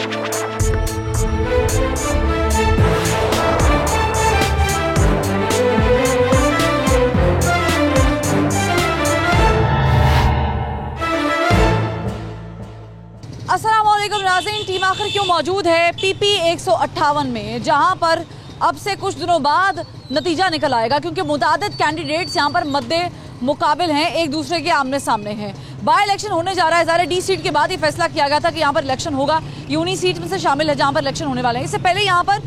अस्सलामुअलैकुम नाज़रीन, टीम आखिर क्यों मौजूद है PP 158 में, जहां पर अब से कुछ दिनों बाद नतीजा निकल आएगा, क्योंकि मुतादिद कैंडिडेट्स यहां पर मद्दे मुकाबिल हैं, एक दूसरे के आमने सामने हैं। बाई इलेक्शन होने जा रहा है। ज़ाहिर डी सीट के बाद ही फैसला किया गया था कि यहाँ पर इलेक्शन होगा, ये उन्हीं सीट में से शामिल है जहाँ पर इलेक्शन होने वाले हैं। इससे पहले यहाँ पर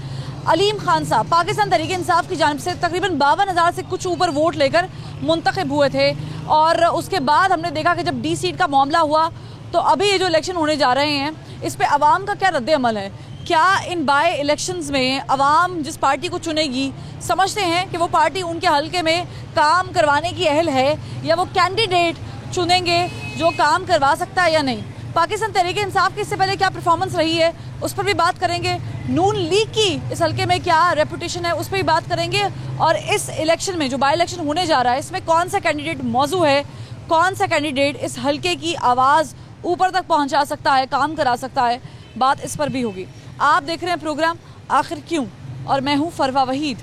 अलीम खान साहब पाकिस्तान तहरीक इंसाफ की जानिब से तकरीबन 52,000 से कुछ ऊपर वोट लेकर मुंतखब हुए थे, और उसके बाद हमने देखा कि जब डी सीट का मामला हुआ तो अभी ये जो इलेक्शन होने जा रहे हैं, इस पे अवाम का क्या रद्द अमल है? क्या इन बाई इलेक्शंस में अवाम जिस पार्टी को चुनेगी समझते हैं कि वो पार्टी उनके हलके में काम करवाने की अहल है, या वो कैंडिडेट चुनेंगे जो काम करवा सकता है या नहीं? पाकिस्तान तहरीक इंसाफ की इससे पहले क्या परफॉर्मेंस रही है, उस पर भी बात करेंगे। नून लीग की इस हलके में क्या रेपुटेशन है, उस पर भी बात करेंगे। और इस इलेक्शन में जो बाई इलेक्शन होने जा रहा है, इसमें कौन सा कैंडिडेट मौजू है, कौन सा कैंडिडेट इस हलके की आवाज़ ऊपर तक पहुंचा सकता है, काम करा सकता है, बात इस पर भी होगी। आप देख रहे हैं प्रोग्राम आखिर क्यों, और मैं हूं फरवा वहीद।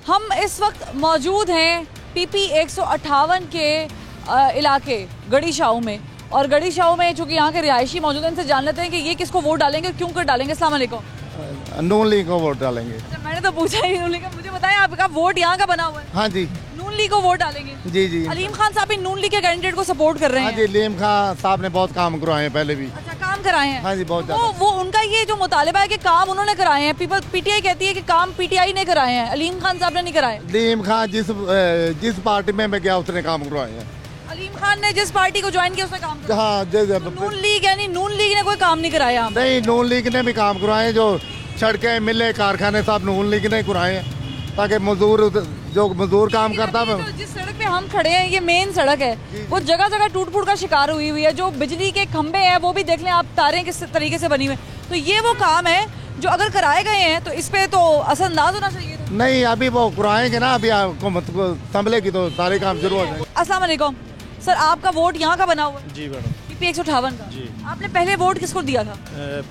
हम इस वक्त मौजूद हैं PP 158 के इलाके गड़ी शाहू में, और गड़ी शाहू में चूँकि यहाँ के रिहायशी मौजूद हैं, इनसे जान लेते हैं कि ये किसको वोट डालेंगे और क्यों कर डालेंगे। अस्सलाम वालेकुम। नून लीग को वोट डालेंगे। मैंने तो पूछा ही नून लीग, मुझे बताएं आपका वोट यहाँ का बना हुआ है? हाँ जी, नून लीग को वोट डालेंगे। जी जी। अलीम खान साहब नून लीग के कैंडिडेट को सपोर्ट कर रहे हैं। हाँ जी, अलीम खान साहब ने बहुत काम करवाए हैं पहले भी। अच्छा, काम कराए हैं? हाँ जी, बहुत वो उनका ये जो मुतालिबा है कि काम उन्होंने कराए हैं, PTI कहती है कि काम PTI ने कराए हैं, अलीम खान साहब ने नहीं कराए। अलीम खान जिस पार्टी में मैं गया उसने काम करवाए हैं। अलीम खान ने जिस पार्टी को ज्वाइन किया उसने काम कराया। हाँ, नून लीग यानी नून लीग ने कोई काम नहीं कराया? नहीं, नून लीग ने भी काम करवाए, जो सड़कें मिले कारखाने सब नून लीग ने कराए हैं, ताकि मजदूर काम करता है। जिस सड़क पे हम खड़े हैं, ये मेन सड़क है, वो जगह जगह टूट फूट का शिकार हुई हुई है। जो बिजली के खंभे हैं वो भी देख लें आप, तारें किस तरीके से बनी हुई है। तो ये वो काम है जो अगर कराए गए हैं तो इस पे तो असरअंदाज होना चाहिए था। नहीं, अभी वो कराएंगे ना, अभी हुकूमत को संभलेगी तो सारे काम शुरू हो जाएंगे। अस्सलाम वालेकुम सर, आपका वोट यहाँ का बना हुआ है? जी मैडम। PP 158 का जी। आपने पहले वोट किसको दिया था?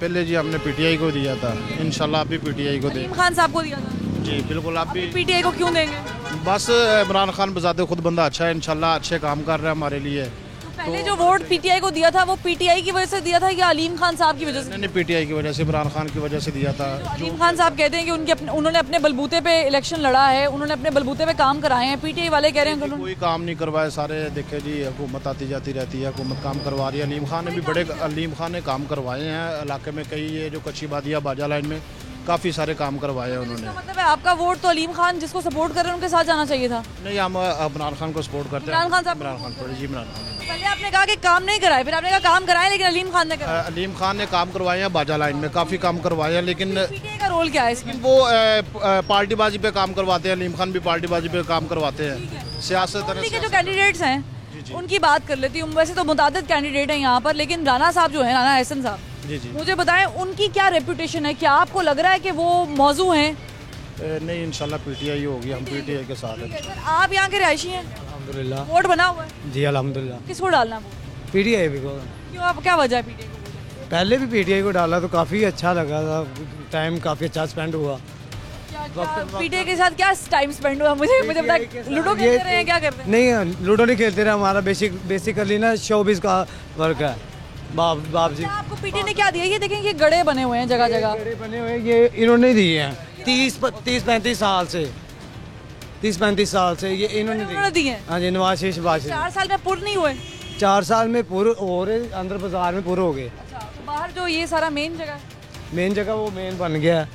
पहले जी हमने PTI को दिया था, इंशाल्लाह आप भी PTI को दें। अलीम खान साहब को दिया था? जी बिल्कुल। आप भी PTI को क्यों देंगे? बस इमरान खान बजाते खुद बंदा अच्छा है, इंशाल्लाह अच्छे काम कर रहा है हमारे लिए। पहले जो वोट PTI को दिया था वो PTI की वजह से दिया था या अलीम खान साहब की वजह से? नहीं, PTI की वजह से, इमरान खान की वजह से दिया था। अलीम खान साहब कहते हैं कि उन्होंने अपने बलबूते पे इलेक्शन लड़ा है, उन्होंने अपने बलबूते पे काम कराए हैं। PTI वाले कह रहे हैं कोई काम नहीं करवाए, सारे देखे जी हुकूमत आती जाती रहती है, हुकूमत काम करवा रही है। अलीम खान ने काम करवाए हैं इलाके में, कई ये जो कच्ची बादिया बाजा लाइन में काफ़ी सारे काम करवाए हैं उन्होंने। मतलब है आपका वोट तो अलीम खान जिसको सपोर्ट कर रहे हैं उनके साथ जाना चाहिए था? नहीं, हम इमरान खान को सपोर्ट करते हैं। इमरान खान साहब? इमरान खान को जी, इमरान खान। पहले आपने कहा कि काम नहीं कराए, फिर आपने कहा काम कराए, लेकिन अलीम खान ने कराया। अलीम खान ने काम करवाए हैं बाजा लाइन में, काफ़ी काम करवाए हैं, लेकिन PTI का रोल क्या है इसमें? वो पार्टीबाजी पे काम करवाते हैं। अलीम खान भी पार्टीबाजी पे काम करवाते हैं, सियासत के जो कैंडिडेट्स हैं उनकी बात कर लेती हूँ। वैसे तो मुतादिद कैंडिडेट हैं यहाँ पर, लेकिन राना साहब जो है, राना एहसन साहब, जी जी, मुझे बताएं उनकी क्या रेपुटेशन है? क्या आपको लग रहा है कि वो मौजू हैं? नहीं, इंशाल्लाह PTI होगी, हम PTI के साथ हैं। सर, आप यहाँ के रिहायशी हैं? अल्हम्दुलिल्लाह। वोट बना हुआ है? जी अल्हम्दुलिल्लाह। किसको डालना है वोट? PTI भी को। क्यों, आप क्या वजह है PTI को? पहले भी PTI को डाला तो काफ़ी अच्छा लगा था, टाइम काफ़ी अच्छा स्पेंड हुआ। PTI के साथ क्या टाइम स्पेंड हुआ? मुझे बताइए, लूडो खेलते रहे हैं, क्या करते हैं? नहीं, लूडो नहीं खेलते रहे, हमारा बेसिकली ना शोबिस का वर्क है। बाप जी, आपको PTI ने क्या दिया? ये देखें, ये गड़े बने हुए हैं जगह जगह। गड़े बने हुए ये इन्होंने दिए हैं 30-35 साल से, 30-35 साल से ये इन्होंने दिए हैं। हाँ जी, नवाज शरीफ 4 साल में पूरे नहीं हुए? 4 साल में पूरे और अंदर बाजार में पूरे हो गए। अच्छा, तो बाहर जो ये सारा मेन जगह है, मेन जगह वो मेन बन गया है।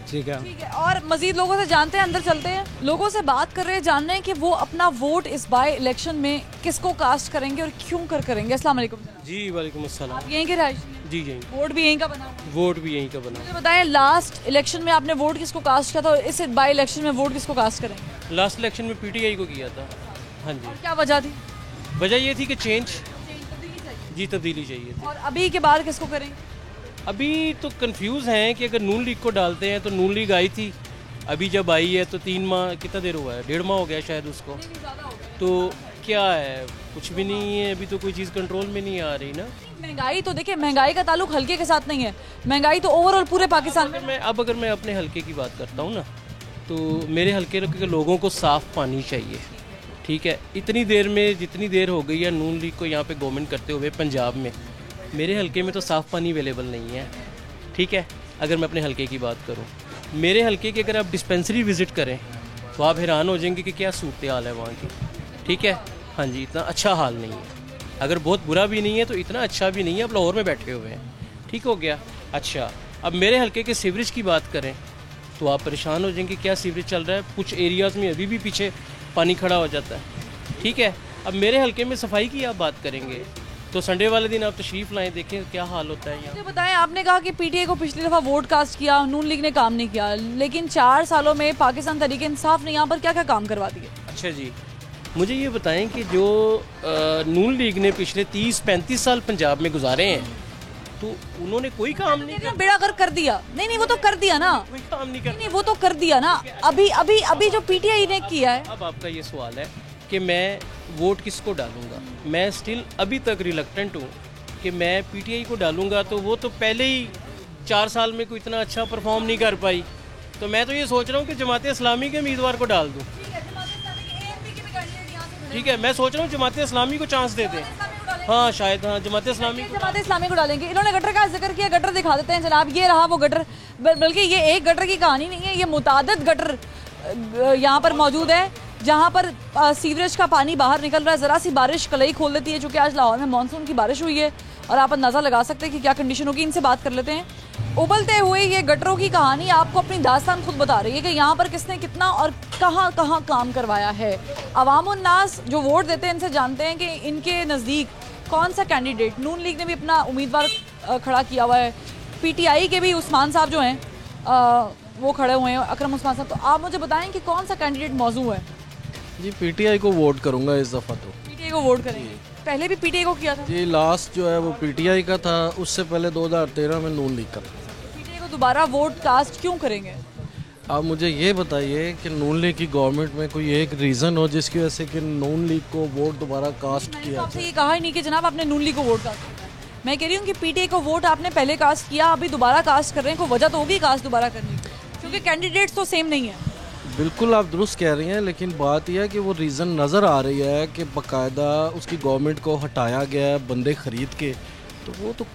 ठीक है, ठीक है। और मजीद लोगों से जानते हैं, अंदर चलते हैं, लोगों से बात कर रहे हैं, जानना है कि वो अपना वोट इस बाई इलेक्शन में किसको कास्ट करेंगे और क्यों करेंगे। अस्सलाम वालेकुम। जी वालेकुम अस्सलाम। आप यहीं के रिहायशी हैं? जी जी, वोट भी यहीं का बना हुआ है? वोट भी यहीं का बना। मुझे बताएं, लास्ट इलेक्शन में आपने वोट किसको कास्ट किया था और इस बाई इलेक्शन में वोट किसको कास्ट करेंगे? लास्ट इलेक्शन में PTI को किया था। हाँ जी। और क्या वजह थी? वजह ये थी कि चेंज, जी तब्दीली चाहिए थी। और अभी के बाद किसको करेंगे? अभी तो कंफ्यूज हैं कि अगर नून लीग को डालते हैं तो नून लीग आई थी, अभी जब आई है तो 3 माह, कितना देर हुआ है, 1.5 माह हो गया शायद उसको। तो क्या है, कुछ भी नहीं है, अभी तो कोई चीज़ कंट्रोल में नहीं आ रही ना। महंगाई तो देखिए, महंगाई का ताल्लुक हल्के के साथ नहीं है, महंगाई तो ओवरऑल पूरे पाकिस्तान में। अगर मैं अपने हल्के की बात करता हूँ ना, तो मेरे हल्के के लोगों को साफ़ पानी चाहिए, ठीक है। इतनी देर में जितनी देर हो गई है नून लीग को यहाँ पे गवर्नमेंट करते हुए पंजाब में, मेरे हल्के में तो साफ़ पानी अवेलेबल नहीं है, ठीक है। अगर मैं अपने हल्के की बात करूँ, मेरे हल्के की अगर आप डिस्पेंसरी विज़िट करें तो आप हैरान हो जाएंगे कि क्या सूरत हाल है वहाँ की, ठीक है। हाँ जी, इतना अच्छा हाल नहीं है, अगर बहुत बुरा भी नहीं है तो इतना अच्छा भी नहीं है। आप लाहौर में बैठे हुए हैं, ठीक हो गया। अच्छा, अब मेरे हल्के के सीवरेज की बात करें तो आप परेशान हो जाएंगे, क्या सीवरेज चल रहा है। कुछ एरियाज़ में अभी भी पीछे पानी खड़ा हो जाता है, ठीक है। अब मेरे हल्के में सफाई की आप बात करेंगे तो संडे वाले दिन आप तशरीफ़ लाएं, देखें क्या हाल होता है यहाँ। मुझे बताएं, आपने कहा कि पीटीआई को पिछली दफ़ा वोट कास्ट किया, नून लीग ने काम नहीं किया, लेकिन 4 सालों में पाकिस्तान तहरीक इंसाफ ने यहाँ पर क्या क्या काम करवा दिए? अच्छा जी, मुझे ये बताएं कि जो नून लीग ने पिछले 30-35 साल पंजाब में गुजारे हैं, तो उन्होंने कोई काम नहीं किया। बेड़ा गर्क कर दिया? नहीं, वो तो कर दिया ना, कोई काम नहीं कर। नहीं, वो तो कर दिया ना। अभी जो पीटीआई ने किया है। अब आपका ये सवाल है कि मैं वोट किसको डालूंगा। मैं स्टिल अभी तक रिलक्टेंट हूँ कि मैं पीटीआई को डालूंगा, तो वो तो पहले ही 4 साल में कोई इतना अच्छा परफॉर्म नहीं कर पाई, तो मैं तो ये सोच रहा हूँ कि जमात इस्लामी के उम्मीदवार को डाल दूँ, ठीक है। मैं सोच रहा हूँ जमात इस्लामी को चांस दे दें। हाँ शायद, हाँ जमात इस्लामी को डालेंगे। इन्होंने गटर का जिक्र किया, गटर दिखा देते हैं जनाब, ये रहा वो गटर। बल्कि ये एक गटर की कहानी नहीं है, ये मुतादिद गटर यहाँ पर मौजूद है जहाँ पर सीवरेज का पानी बाहर निकल रहा है। ज़रा सी बारिश कलई खोल देती है, चूँकि आज लाहौर में मानसून की बारिश हुई है और आप अंदाज़ा लगा सकते हैं कि क्या कंडीशन होगी। इनसे बात कर लेते हैं। उबलते हुए ये गटरों की कहानी आपको अपनी दास्तान खुद बता रही है कि यहाँ पर किसने कितना और कहाँ कहाँ काम करवाया है। अवामुन्नास जो वोट देते हैं इनसे जानते हैं कि इनके नज़दीक कौन सा कैंडिडेट। नून लीग ने भी अपना उम्मीदवार खड़ा किया हुआ है, पीटीआई के भी उस्मान साहब जो हैं वो खड़े हुए हैं, अकरम उस्मान साहब। तो आप मुझे बताएं कि कौन सा कैंडिडेट मौजूद है? जी पीटीआई को वोट करूंगा इस दफ़ा। तो पीटीआई को वोट करेंगे? पहले भी पीटीआई को किया था जी, लास्ट जो है वो पीटीआई का था, उससे पहले 2013 में नून लीग का। पीटीआई को दोबारा वोट कास्ट क्यों करेंगे? आप मुझे ये बताइए कि नून लीग की गवर्नमेंट में कोई एक रीज़न हो जिसकी वजह से कि नून लीग को वोट दोबारा कास्ट किया आपसे ये कहा ही नहीं कि जनाब आपने नून लीग को वोट कास्ट किया। मैं कह रही हूँ कि पीटीआई को वोट आपने पहले कास्ट किया, अभी दोबारा कास्ट कर रहे हैं, कोई वजह तो होगी कास्ट दोबारा करने की, क्योंकि कैंडिडेट्स तो सेम नहीं है। बिल्कुल आप दुरुस्त कह रही हैं, लेकिन बात यह है कि वो रीज़न नज़र आ रही है कि बाकायदा उसकी गवर्नमेंट को हटाया गया है बंदे ख़रीद के, तो वो तो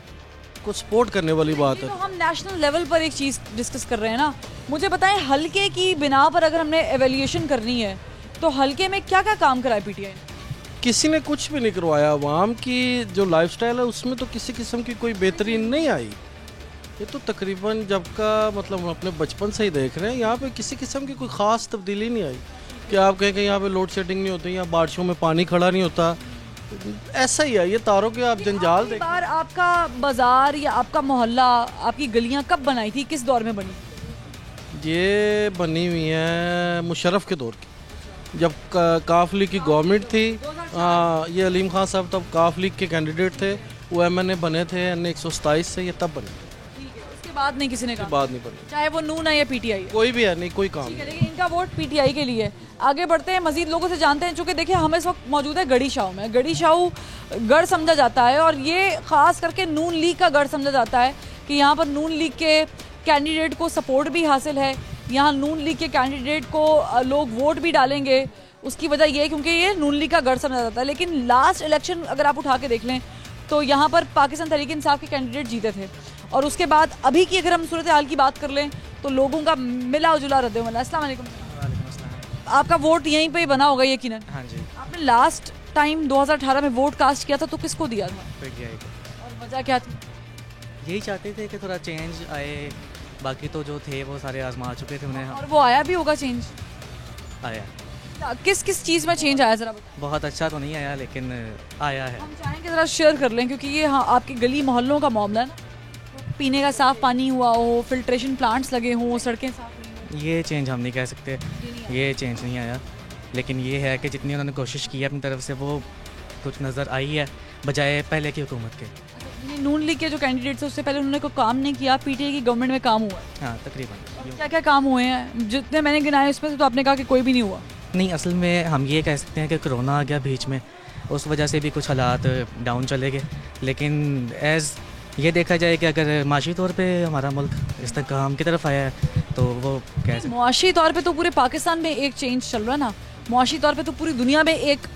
को सपोर्ट करने वाली बात है। तो हम नेशनल लेवल पर एक चीज़ डिस्कस कर रहे हैं ना। मुझे बताएं, हल्के की बिना पर अगर हमने एवेल्यूएशन करनी है तो हल्के में क्या क्या काम कराए पीटीआई ने? किसी ने कुछ भी नहीं करवाया। अवाम की जो लाइफस्टाइल है उसमें तो किसी किस्म की कोई बेहतरीन नहीं आई। ये तो तकरीबन जब का मतलब हम अपने बचपन से ही देख रहे हैं, यहाँ पे किसी किस्म की कोई ख़ास तब्दीली नहीं आई कि आप कहें कि यहाँ पे लोड शेडिंग नहीं होती या बारिशों में पानी खड़ा नहीं होता। ऐसा ही है, ये तारों के आप जंजाल देखें। बार आपका बाजार या आपका मोहल्ला, आपकी गलियाँ कब बनाई थी, किस दौर में बनी? ये बनी हुई है मुशर्रफ के दौर की, जब काफ लीग की गवर्नमेंट थी। ये अलीम खान साहब तब काफ लीग के कैंडिडेट थे, वो एमएनए बने थे N127 से, ये तब बने। उसके बाद नहीं किसी ने कहा? बाद नहीं बनी, चाहे वो नून है या पीटीआई है, कोई भी है नहीं, कोई काम ठीक है। लेकिन इनका वोट पीटीआई के लिए। आगे बढ़ते हैं, मजीद लोगों से जानते हैं। चूँकि देखिए हम इस वक्त मौजूद है गढ़ी शाहू में। गढ़ी शाहू गढ़ समझा जाता है और ये ख़ास करके नून लीग का गढ़ समझा जाता है कि यहाँ पर नून लीग के कैंडिडेट को सपोर्ट भी हासिल है, यहाँ नून लीग के कैंडिडेट को लोग वोट भी डालेंगे। उसकी वजह ये है क्योंकि ये नून लीग का गढ़ समझा जाता है। लेकिन लास्ट इलेक्शन अगर आप उठा के देख लें तो यहाँ पर पाकिस्तान तहरीक इंसाफ के कैंडिडेट जीते थे, और उसके बाद अभी की अगर हम सूरत हाल की बात कर लें तो लोगों का मिला जुला रद्द-ए-अमल। अस्सलाम वालेकुम। आपका वोट यहीं पे बना होगा यकीनन? हाँ जी। आपने लास्ट टाइम 2018 में वोट कास्ट किया था तो किसको दिया था? पीटीआई को। और वजह क्या थी? यही चाहते थे कि थोड़ा चेंज आए, बाकी तो जो थे वो सारे आजमा चुके थे उन्हें। और वो आया भी होगा चेंज? आया। किस किस चीज़ में चेंज आया ज़रा बताओ। बहुत अच्छा तो नहीं आया लेकिन आया है। हम चाहेंगे ज़रा शेयर कर लें क्योंकि ये हाँ आपकी गली मोहल्लों का मामला है ना, पीने का साफ़ पानी हुआ हो, फिल्ट्रेशन प्लांट्स लगे हों, सड़कें साफ हुई हों। ये चेंज हम नहीं कह सकते, ये चेंज नहीं आया, लेकिन ये है कि जितनी उन्होंने कोशिश की है अपनी तरफ से वो कुछ नज़र आई है बजाय पहले की हुकूमत के। नून लीग के जो कैंडिडेट्स हैं उससे पहले उन्होंने कोई काम नहीं किया, पीटीआई की गवर्नमेंट में काम हुआ? हाँ तकरीबन। क्या क्या काम हुए हैं? जितने मैंने गिनाए उसमें से तो आपने कहा कि कोई भी नहीं हुआ। नहीं, असल में हम ये कह सकते हैं कि कोरोना आ गया बीच में, उस वजह से भी कुछ हालात डाउन चले गए। लेकिन एज़ ये देखा जाए कि अगर माशी तौर पे हमारा मुल्क इस्तेहकाम की तरफ आया है तो वो कैसे। मुआशी तौर पे तो पूरे पाकिस्तान में एक चेंज चल रहा है ना, मुआशी तौर पे तो पूरी दुनिया में एक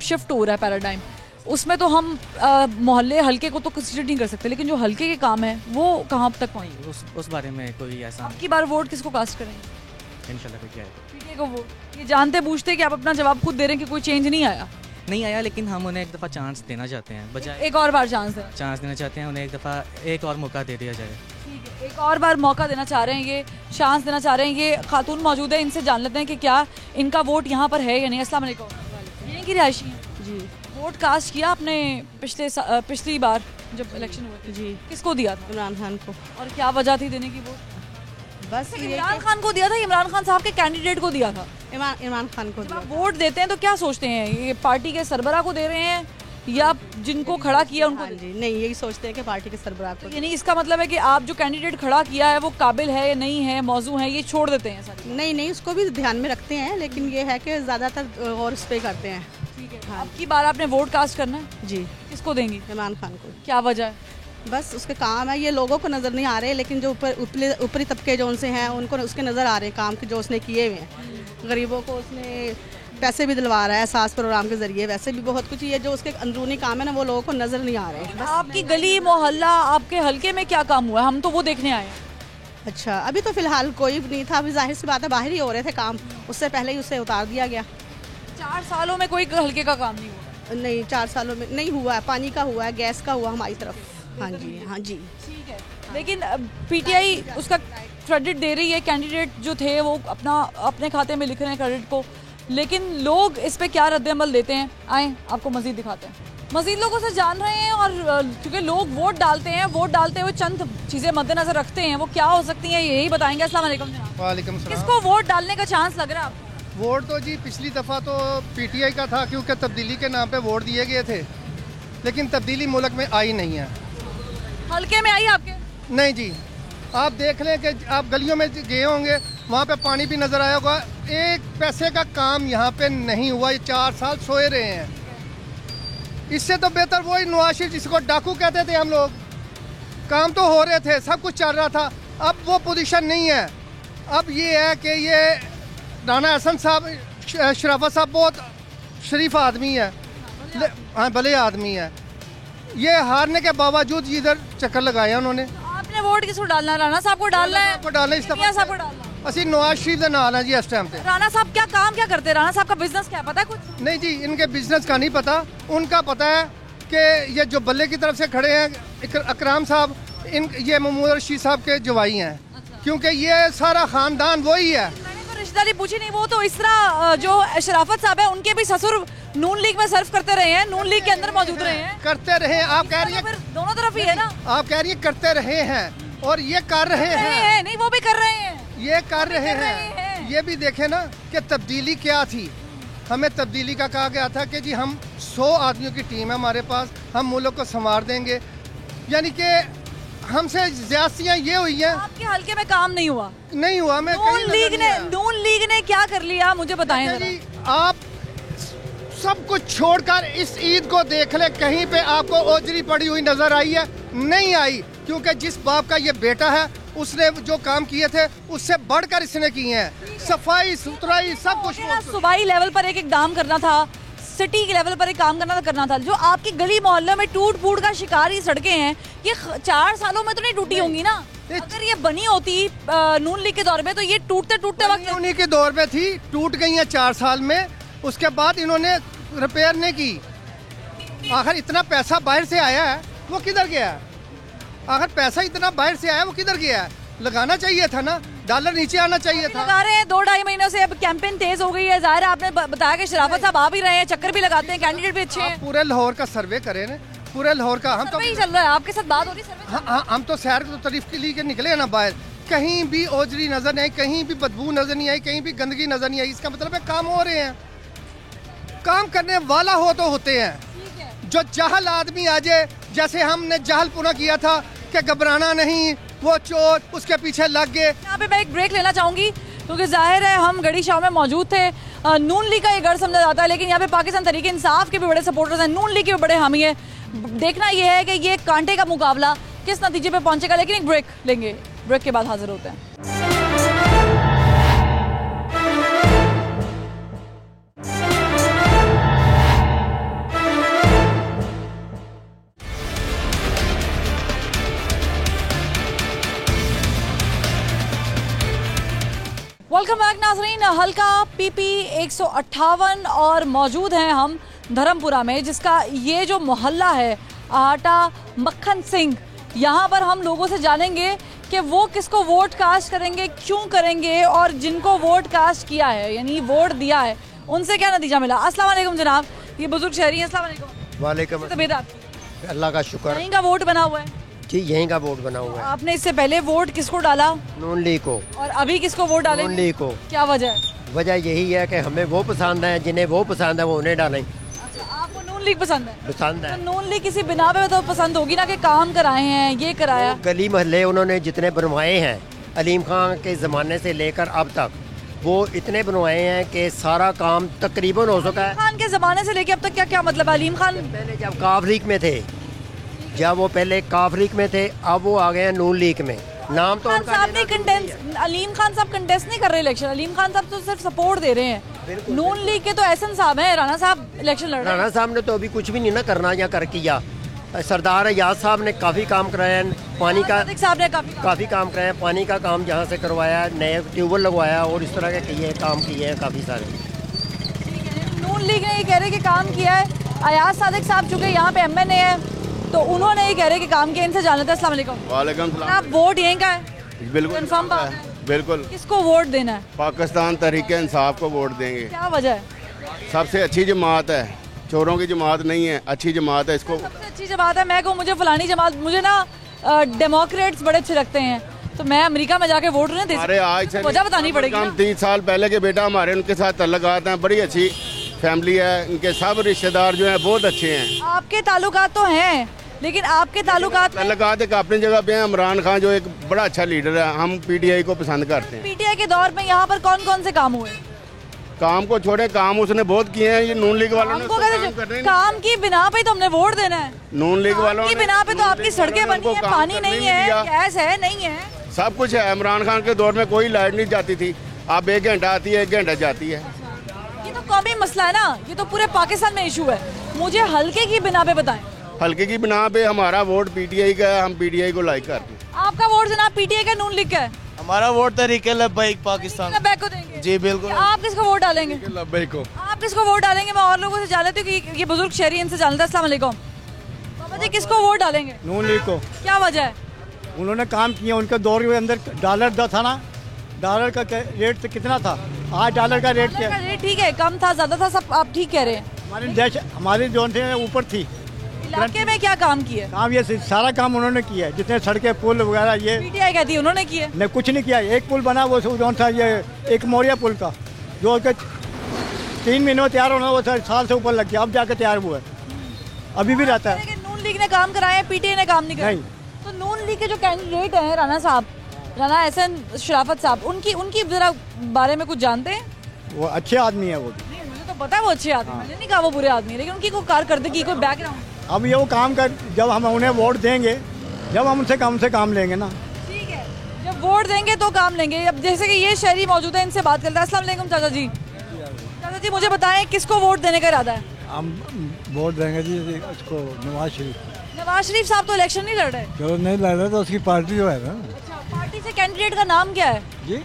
शिफ्ट हो रहा है पैराडाइम। उसमें तो हम मोहल्ले हल्के को तो कंसीडर नहीं कर सकते, लेकिन जो हल्के के काम है वो कहाँ तक पहुँचे? उस बारे में कोई ऐसा आपकी बार वोट किसको कास्ट करेंगे? इंशाल्लाह कोई क्या है पीटीआई को वोट। ये जानते बूझते कि आप अपना जवाब खुद दे रहे हैं कि कोई चेंज नहीं आया। नहीं आया, लेकिन हम उन्हें एक दफ़ा चांस देना चाहते हैं, बजाय एक और बार चांस दें। चांस देना चाहते हैं उन्हें, एक दफ़ा एक और मौका दे दिया जाए। ठीक है, एक और बार मौका देना चाह रहे हैं, ये चांस देना चाह रहे हैं। ये खातून मौजूद है, इनसे जान लेते हैं कि क्या इनका वोट यहाँ पर है या नहीं। अस्सलाम वालेकुम। यहीं की रिहायशी हैं जी। वोट कास्ट किया आपने पिछली बार जब इलेक्शन हुए थे? जी। किसको दिया था? इमरान खान को। और क्या वजह थी देने की वोट? बस इमरान खान को दिया था, इमरान खान साहब के कैंडिडेट को दिया था? इमरान खान को जब आप वोट देते हैं तो क्या सोचते हैं, ये पार्टी के सरबराह को दे रहे हैं या जिनको खड़ा किया उनको? जी नहीं, यही सोचते हैं कि पार्टी के सरबराह को। यानी इसका मतलब है कि आप जो कैंडिडेट खड़ा किया है वो काबिल है या नहीं है, मौजू है, ये छोड़ देते हैं सारी? नहीं, उसको भी ध्यान में रखते हैं, लेकिन ये है कि ज़्यादातर और उस पर करते हैं। ठीक है, आपकी बार आपने वोट कास्ट करना है जी। किसको देंगी? इमरान खान को। क्या वजह है? बस उसके काम है, ये लोगों को नज़र नहीं आ रहे, लेकिन जो ऊपरी तबके जो उनसे हैं उनको उसके नज़र आ रहे हैं काम के जो उसने किए हुए हैं। गरीबों को उसने पैसे भी दिलवा रहा है एहसास प्रोग्राम के जरिए, वैसे भी बहुत कुछ ये जो उसके अंदरूनी काम है ना वो लोगों को नज़र नहीं आ रहे। आपकी गली मोहल्ला आपके हल्के में क्या काम हुआ है? हम तो वो देखने आए हैं। अच्छा, अभी तो फिलहाल कोई भी नहीं था, अभी जाहिर सी बात है बाहर ही हो रहे थे काम, उससे पहले ही उसे उतार दिया गया। 4 सालों में कोई हल्के का काम नहीं हुआ? नहीं, 4 सालों में नहीं हुआ है। पानी का हुआ है, गैस का हुआ हमारी तरफ। हाँ जी। ठीक है, लेकिन पीटीआई उसका क्रेडिट दे रही है, कैंडिडेट जो थे वो अपने खाते में लिख रहे हैं क्रेडिट को, लेकिन लोग इस पे क्या रद्द-ए-अमल देते हैं? आए आपको मजीद दिखाते हैं। मजीद लोगों से जान रहे हैं, और क्योंकि लोग वोट डालते हैं, वोट डालते हुए चंद चीज़ें मद्देनजर रखते हैं, वो क्या हो सकती हैं यही बताएंगे। अस्सलाम वालेकुम जनाब। वालेकुम सलाम। किसको वोट डालने का चांस लग रहा है आपको? वोट तो जी पिछली दफ़ा तो पीटीआई का था, क्योंकि तब्दीली के नाम पे वोट दिए गए थे, लेकिन तब्दीली मुल्क में आई नहीं है। हल्के में आई आपके? नहीं जी, आप देख लें कि आप गलियों में गए होंगे, वहाँ पे पानी भी नज़र आया होगा, एक पैसे का काम यहाँ पे नहीं हुआ। ये 4 साल सोए रहे हैं। इससे तो बेहतर वही नवाज शरीफ जिसको डाकू कहते थे हम लोग, काम तो हो रहे थे, सब कुछ चल रहा था। अब वो पोजीशन नहीं है। अब ये है कि ये राना हसन साहब, शराफत साहब बहुत शरीफ आदमी है, हाँ भले आदमी है, ये हारने के बावजूद इधर चक्कर लगाया उन्होंने। आपने वोट किसको डालना है? राणा साहब को डालना है? को डालना इस मियां साहब को डालना है? ਅਸੀਂ नवाज शरीफ के नाल हैं जी इस टाइम पे। राणा साहब क्या काम क्या करते हैं? राणा साहब का बिजनेस क्या है, पता है कुछ? नहीं जी, इनके बिजनेस का नहीं पता। उनका पता है कि ये जो बल्ले की तरफ से खड़े हैं अकराम साहब, ये महमूद रशीद साहब के जवाई हैं। क्योंकि ये सारा खानदान वही है। मैंने तो रिश्तेदारी पूछी नहीं। वो तो इस तरह जो शराफत साहब है उनके भी ससुर नून लीग में सर्व करते रहे हैं, नून लीग के अंदर मौजूद रहे हैं। करते रहे, आप कह रही फिर दोनों तरफ ही है ना? आप कह रही है करते रहे हैं, और ये कर रहे हैं। नहीं, वो भी कर रहे हैं, ये कर रहे हैं। ये भी देखे ना कि तब्दीली क्या थी। हमें तब्दीली का कहा गया था कि जी हम 100 आदमियों की टीम है हमारे पास, हम मुल्क को संवार देंगे। यानी कि हमसे ज्यादतियाँ ये हुई हैं। आपके हल्के में काम नहीं हुआ? नहीं हुआ। मैं नून लीग ने क्या कर लिया मुझे बताएं जरा। आप सब कुछ छोड़कर इस ईद को देख ले, कहीं पे आपको ओजरी पड़ी हुई नजर आई है? नहीं आई, क्योंकि जिस बाप का ये बेटा है उसने जो काम किए थे उससे बढ़कर इसने किए हैं। सफाई सुथराई सब कुछ। सूबाई लेवल पर एक काम करना था, सिटी के लेवल पर एक काम करना था। जो आपकी गली मोहल्ले में टूट फूट का शिकार ये सड़कें हैं, ये 4 सालों में तो नहीं टूटी होंगी ना? अगर ये बनी होती नून लीग के दौर में तो ये टूटते वक्त उन्हीं के दौर में थी, टूट गई है 4 साल में। उसके बाद इन्होंने रिपेयर नहीं की। आखिर इतना पैसा बाहर से आया है, वो किधर गया है? आखिर पैसा इतना बाहर से आया, वो किधर गया है? लगाना चाहिए था ना, डॉलर नीचे आना चाहिए था। लगा रहे हैं 2-2.5 महीनों से, अब कैंपेन तेज हो गई है। जाहिर है आपने बताया कि शराफत साहब आ भी रहे हैं, चक्कर भी लगाते हैं, कैंडिडेट भी अच्छे हैं। पूरे लाहौर का सर्वे करें ना, पूरे लाहौर का। हम तो ही चल रहा है, आपके साथ बात हो रही है? हाँ, हम तो सैर की तारीफ के लिए निकले ना बाहर, कहीं भी ओजरी नजर नहीं आई, कहीं भी बदबू नजर नहीं आई, कहीं भी गंदगी नजर नहीं आई। इसका मतलब है काम हो रहे हैं। काम करने वाला हो तो होते हैं। जो जहल आदमी आ जाए, जैसे हमने जहल पुना किया था कि घबराना नहीं, वो चोर उसके पीछे लग गए। यहाँ पे मैं एक ब्रेक लेना चाहूंगी क्योंकि जाहिर है हम गड़ी शाह में मौजूद थे नून लीग का ये गढ़ समझा जाता है, लेकिन यहाँ पे पाकिस्तान तहरीक इंसाफ के भी बड़े सपोर्टर्स हैं, नून लीग के भी बड़े हामी हैं। देखना ये है कि ये कांटे का मुकाबला किस नतीजे पे पहुंचेगा। लेकिन एक ब्रेक लेंगे, ब्रेक के बाद हाजिर होते हैं। वेलकम बैक नाज़रीन। हल्का PP 158 और मौजूद हैं हम धर्मपुरा में, जिसका ये जो मोहल्ला है आटा मक्खन सिंह, यहाँ पर हम लोगों से जानेंगे कि वो किसको वोट कास्ट करेंगे, क्यों करेंगे, और जिनको वोट कास्ट किया है यानी वोट दिया है उनसे क्या नतीजा मिला। अस्सलाम वालेकुम जनाब, ये बुजुर्ग शहरी हैं। अस्सलाम वालेकुम। वालेकुम। तबीयत आपकी? अल्लाह का शुक्र। यहीं का वोट बना हुआ है जी, यहीं का वोट बना हुआ है। आपने इससे पहले वोट किसको डाला? नून लीग को। और अभी किसको वोट डालेंगे? नून लीग को। क्या वजह है? वजह यही है कि हमें वो पसंद है, जिन्हें वो पसंद है वो उन्हें डालें। अच्छा, आपको नून लीग पसंद है? पसंद है। तो नून लीग किसी बिना पे तो पसंद होगी ना कि काम कराए हैं, ये कराया। गली मोहल्ले उन्होंने जितने बनवाए हैं अलीम खान के ज़माने से लेकर अब तक, वो इतने बनवाए हैं कि सारा काम तकरीबन हो सका है। खान के ज़माने से लेके अब तक क्या क्या मतलब है? अलीम खान पहले जब काफ लीग में थे, जब वो पहले काफ लीग में थे, अब वो आ गए हैं नून लीग में। नाम तो खान साहब ने कंटेस्ट, अलीम खान साहब कंटेस्ट नहीं कर रहे इलेक्शन, अलीम खान साहब तो सिर्फ सपोर्ट दे रहे हैं। नून लीग के तो एहसन साहब हैं, राणा साहब इलेक्शन लड़ रहे हैं। राणा साहब ने तो अभी कुछ भी नहीं ना करना या कर किया। सरदार अयाज साहब ने काफ़ी काम कराया है, पानी का साहब ने काफ़ी काम कराया है, पानी का काम जहाँ से करवाया, नए ट्यूबवेल लगवाया और इस तरह के काम किए हैं काफ़ी सारे। नून लीग ने ये कह रहे कि काम किया है। अयाज सादिक साहब चूँकि यहाँ पे MNA है तो उन्होंने ये कह रहे कि काम किया। इनसे जान लेते हैं। अस्सलाम वालेकुम। वालेकुम सलाम। आप वोट यहीं का है? बिल्कुल कंफर्म बात है? बिल्कुल। किसको वोट देना है? पाकिस्तान तहरीक इंसाफ को वोट देंगे। क्या वजह है? सबसे अच्छी जमात है, चोरों की जमात नहीं है, अच्छी जमात है। इसको सबसे अच्छी जमात है। मैं कहूँ मुझे फलानी जमात, मुझे ना डेमोक्रेट्स बड़े अच्छे लगते हैं, तो मैं अमेरिका में जाके वोट नहीं दे सकती। अरे आज से वजह बतानी पड़ेगी। हम 30 साल पहले के बेटा हमारे, उनके साथ तल्लुकात हैं, बड़ी अच्छी फैमिली है, इनके सब रिश्तेदार जो हैं बहुत अच्छे हैं। आपके ताल्लुकात तो हैं, लेकिन आपके ताल्लुकात एक अपनी जगह पे हैं। इमरान खान जो एक बड़ा अच्छा लीडर है, हम PTI को पसंद करते हैं। PTI के दौर में यहाँ पर कौन कौन से काम हुए? काम को छोड़े, काम उसने बहुत किए हैं। ये नून लीग वालों ने काम की बिना पे तो हमने वोट देना है। नून लीग वालों की बिना पे तो आपकी सड़कें बनी है, पानी नहीं है, गैस है नहीं है, सब कुछ है। इमरान खान के दौर में कोई लाइट नहीं जाती थी, अब 1 घंटा आती है, 1 घंटा जाती है। ये तो कौमी मसला है ना, ये तो पूरे पाकिस्तान में इशू है। मुझे हल्के की बिना पे बताएं। हल्के की बिना पे हमारा वोट PTI का है, हम PTI को लाइक करते हैं। आपका वोट जनाब PTI का, नून लीग का है? हमारा वोट तहरीके लब्बैक पाकिस्तान को देंगे। जी बिल्कुल। आप किसको वोट डालेंगे? लब्बैक को। आप किसको वोट डालेंगे? मैं और लोगों से जान लेती हूँ कि ये बुजुर्ग शहरी, इनसे जान लेते हैं। अस्सलाम वालेकुम बाबा जी, किसको वोट डालेंगे? नून लीग को। क्या वजह है? उन्होंने काम किया, उनके दौर के अंदर डॉलर था ना, डॉलर का रेट कितना था, आज डॉलर का रेट क्या है? ठीक है, कम था ज्यादा था, सब आप ठीक कह रहे हैं। हमारे देश, हमारी जो थे ऊपर थी। इलाके में क्या काम किया? काम ये सारा काम उन्होंने किया है, जितने सड़कें पुल वगैरह ये PTI कहती है उन्होंने किया। नहीं, कुछ नहीं किया। एक पुल बना वो जो था ये एक मोरिया पुल का, जो 3 महीनों में तैयार होना, वो साल से ऊपर लग गया, अब जाकर तैयार हुआ है, अभी भी रहता है। नून लीग ने काम कराया, PTI ने काम नहीं कराया। तो नून लीग के जो कैंडिडेट हैं राणा साहब, राणा एहसन शराफत साहब, उनकी जरा बारे में कुछ जानते हैं? वो अच्छे आदमी है। वो मुझे तो पता है वो अच्छे आदमी, मैंने नहीं कहा वो बुरे आदमी, लेकिन उनकी कोई कारकर्दगी, कोई बैकग्राउंड। अब ये वो काम कर, जब हम उन्हें वोट देंगे, जब हम उनसे काम लेंगे ना। ठीक है, जब वोट देंगे तो काम लेंगे। अब जैसे कि ये शहरी मौजूद है, इनसे बात करते हैं। अस्सलाम वालेकुम चाचा जी। चाचा जी मुझे बताएं, किसको वोट देने का इरादा है? हम वोट देंगे जी उसको, नवाज शरीफ। नवाज शरीफ साहब तो इलेक्शन नहीं लड़ रहे। चलो नहीं लड़ रहे तो उसकी पार्टी जो है ना। अच्छा, पार्टी से कैंडिडेट का नाम क्या है जी?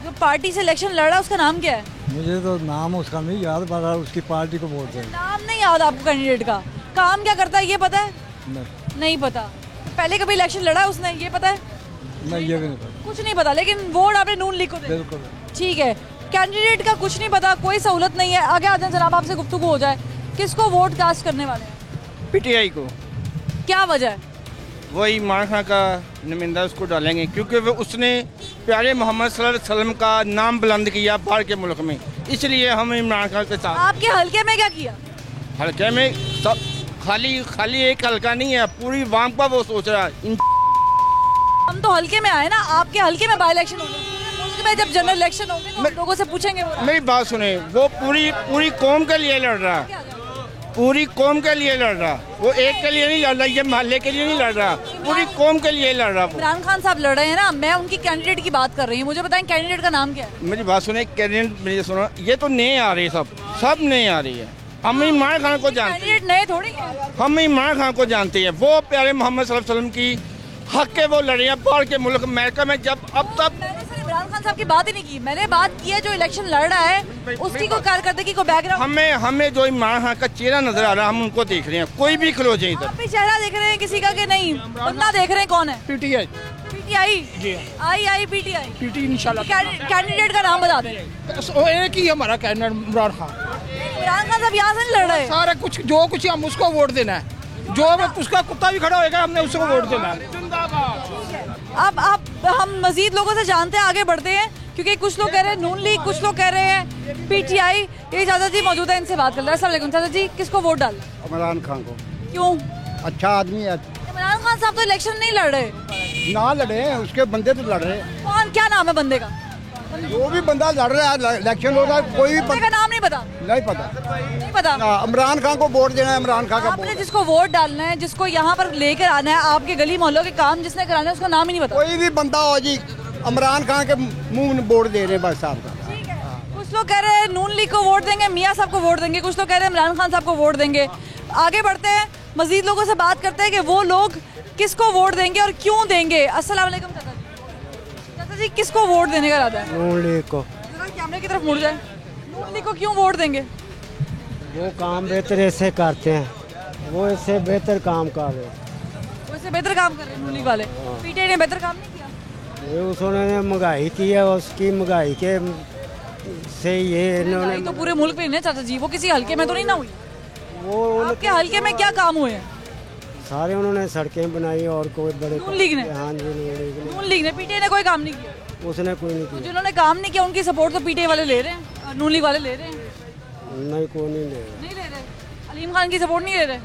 जो पार्टी से इलेक्शन लड़ रहा है उसका नाम क्या है? मुझे तो नाम उसका नहीं याद, पर उसकी पार्टी को वोट देंगे। नाम नहीं याद आपको कैंडिडेट का? काम क्या करता है ये पता है? नहीं पता। पहले कभी इलेक्शन लड़ा है उसने, ये पता है? नहीं, ये भी नहीं पता। कुछ नहीं पता, लेकिन वोट आपने नून लीग को दे। बिल्कुल ठीक है, कैंडिडेट का कुछ नहीं पता, कोई सहूलत नहीं है। आगे आ जाए जनाब, आपसे गुफ्तगू हो जाए। किसको वोट कास्ट करने वाले हैं? PTI को। क्या वजह है? वही इमरान खान का नुमाइंदा उसको डालेंगे, क्योंकि वो उसने प्यारे मोहम्मद सल्लल्लाहु अलैहि वसल्लम का नाम बुलंद किया बाहर के मुल्क में, इसलिए हम इमरान खान के साथ। आपके हल्के में क्या किया? हल्के में सब खाली एक हल्का नहीं है, पूरी वाम का वो सोच रहा है। हम तो हल्के में आए ना, आपके हल्के में बाई इलेक्शन हो गया, बाद में जब जनरल इलेक्शन होंगे तो लोगों से पूछेंगे वो मेरी बात सुने, वो पूरी कौम के लिए लड़ रहा है, पूरी कौम के लिए लड़ रहा, वो एक के लिए नहीं लड़ रहा, ये मोहल्ले के लिए नहीं लड़ रहा, पूरी कौम के लिए लड़ रहा। इमरान खान साहब लड़ रहे हैं ना, मैं उनकी कैंडिडेट की बात कर रही हूँ, मुझे बताएं कैंडिडेट का नाम क्या है? मेरी बात सुने, कैंडिडेट मेरी सुनो, ये तो नए आ रही है, सब नए आ रही है। हम इमरान खान को जानते हैं, नए थोड़ी हैं। हम इमरान खान को जानते हैं, वो प्यारे मोहम्मद सल्लल्लाहु अलैहि वसल्लम की हक के वो लड़े हैं बाहर के मुल्क अमेरिका में, जब अब तक इमरान खान साहब की बात ही नहीं की, मैंने बात की है जो इलेक्शन लड़ रहा है उसकी को कारकर्दगी को बैकग्राउंड। हमें जो इमरान खान का चेहरा नजर आ रहा है, हम उनको देख रहे हैं, कोई भी खलो जाए इधर। आप भी चेहरा देख रहे हैं किसी का कि नहीं? बंदा देख रहे हैं कौन है? पीटीआई जी आई पीटीआई पीटी इंशाल्लाह। कैंडिडेट का नाम बता दें। वो एक ही हमारा कैंडिडेट इमरान खान। इमरान खान साहब यहाँ से नहीं लड़ रहे, सारे कुछ जो कुछ हम उसको वोट देना है, जो उसका कुत्ता भी खड़ा होएगा हमने उसको वोट देना है। अब हम मजीद लोगों से जानते हैं, आगे बढ़ते हैं, क्योंकि कुछ लोग कह रहे हैं नून लीग, कुछ लोग कह रहे हैं पीटीआई। ये चाचा जी मौजूद है, इनसे बात कर रहे हैं। अस्सलाम वालेकुम चाचा जी, किसको वोट डाल? इमरान खान को। क्यों? अच्छा आदमी है। इमरान खान साहब तो इलेक्शन नहीं लड़ रहे। ना लड़े, उसके बंदे तो लड़ रहे। कौन, क्या नाम है बंदे का? जो भी बंदा लड़ रहा है इलेक्शन हो रहा है, कोई भी बंदे का नाम नहीं पता? नहीं पता, नहीं पता। इमरान खान को वोट देना है, इमरान खान का आपने जिसको वोट डालना है, जिसको यहाँ पर लेकर आना है, आपके गली मोहल्लों के काम जिसने कराना है, उसका नाम ही नहीं पता। कोई भी बंदा हो जी, इमरान खान के मुंह में वोट दे रहे हैं बस साहब का। कुछ लोग कह रहे हैं नून लीग को वोट देंगे, मियाँ साहब को वोट देंगे, कुछ लोग कह रहे हैं इमरान खान साहब को वोट देंगे। आगे बढ़ते हैं, मजीद लोगों से बात करते हैं कि वो लोग किसको वोट देंगे और क्यों देंगे। अस्सलाम वालेकुम चाचा जी। चाचा जी, किसको वोट देने का इरादा है? नून लीग को। कैमरे की तरफ मुड़ जाए। नून लीग को क्यों वोट देंगे? वो काम बेहतर ऐसे करते हैं, वो इससे बेहतर काम कर रहे हैं। वो इससे बेहतर काम कर रहे हैं नून लीग वाले। पीटीआई ने बेहतर काम नहीं किया। ये उसने महंगाई की है, उसकी महंगाई के से ये इन्होंने तो पूरे मुल्क में नहीं चाचा जी, वो किसी हल्के में तो नहीं ना हुई। वो आपके हल्के में क्या काम हुए हैं? सारे उन्होंने सड़कें बनाई और कोई बड़े नून लीग ने? हाँ जी, नून लीग ने। पीटीआई ने कोई काम नहीं किया? उसने कोई नहीं किया। जिन्होंने काम नहीं किया उनकी सपोर्ट तो पीटीआई वाले ले रहे हैं और नून लीग वाले ले रहे हैं। नहीं, कोई नहीं ले रहे। नहीं ले रहे। अलीम खान की सपोर्ट नहीं ले रहे?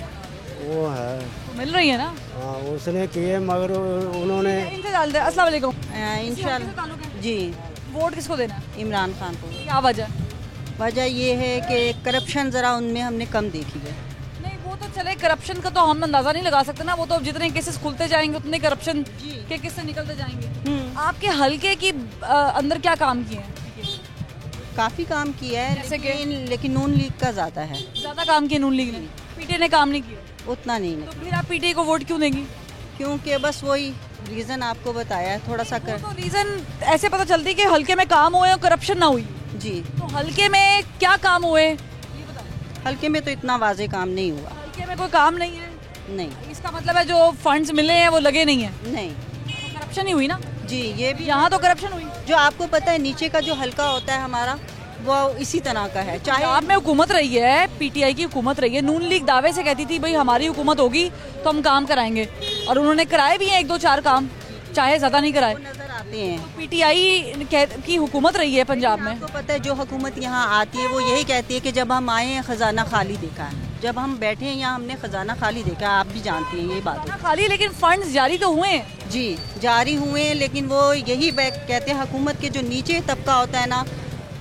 वो है तो मिल रही है ना। हाँ, उसने किए मगर उन्होंने इनसे डाल दे। अस्सलाम वालेकुम। इंशाल्लाह जी। वोट किसको देना? इमरान खान को। क्या वजह? वजह ये है कि करप्शन ज़रा उनमें हमने कम देखी है। नहीं, वो तो चले, करप्शन का तो हम अंदाज़ा नहीं लगा सकते ना, वो तो जितने केसेस खुलते जाएंगे उतने करप्शन के किस्से निकलते जाएंगे। आपके हल्के की अंदर क्या काम किए हैं? काफ़ी काम किया है, लेकिन नून लीग का ज़्यादा है। ज़्यादा काम किया नून लीग ने? पीटीआई ने काम नहीं किया? उतना नहीं। तो फिर आप पीटीआई को वोट क्यों देंगी? क्योंकि बस वही रीज़न आपको बताया है, थोड़ा सा तो रीज़न ऐसे पता चलती है कि हल्के में काम हुए और करप्शन ना हुई। जी। तो हल्के में क्या काम हुए? हल्के में तो इतना वाजे काम नहीं हुआ। हल्के में कोई काम नहीं है? नहीं। इसका मतलब है जो फंड्स मिले हैं वो लगे नहीं है? नहीं। तो करप्शन ही हुई ना? जी, ये भी यहाँ तो करप्शन हुई। जो आपको पता है नीचे का जो हल्का होता है हमारा, वो इसी तरह का है। चाहे आप में हुकूमत रही है, पीटीआई की हुकूमत रही है, नून लीग दावे से कहती थी भाई हमारी हुकूमत होगी तो हम काम कराएंगे, और उन्होंने कराए भी हैं 1-2-4 काम, चाहे ज्यादा नहीं कराए। नजर आते हैं। तो पीटीआई की हुकूमत रही है पंजाब में। आपको पता है जो हुकूमत यहाँ आती है वो यही कहती है कि जब हम आए हैं खजाना खाली देखा है, जब हम बैठे हैं यहाँ हमने खजाना खाली देखा है। आप भी जानती हैं ये बात खाली, लेकिन फंड्स जारी तो हुए हैं। जी, जारी हुए हैं, लेकिन वो यही कहते हैं हुकूमत के जो नीचे तबका होता है ना,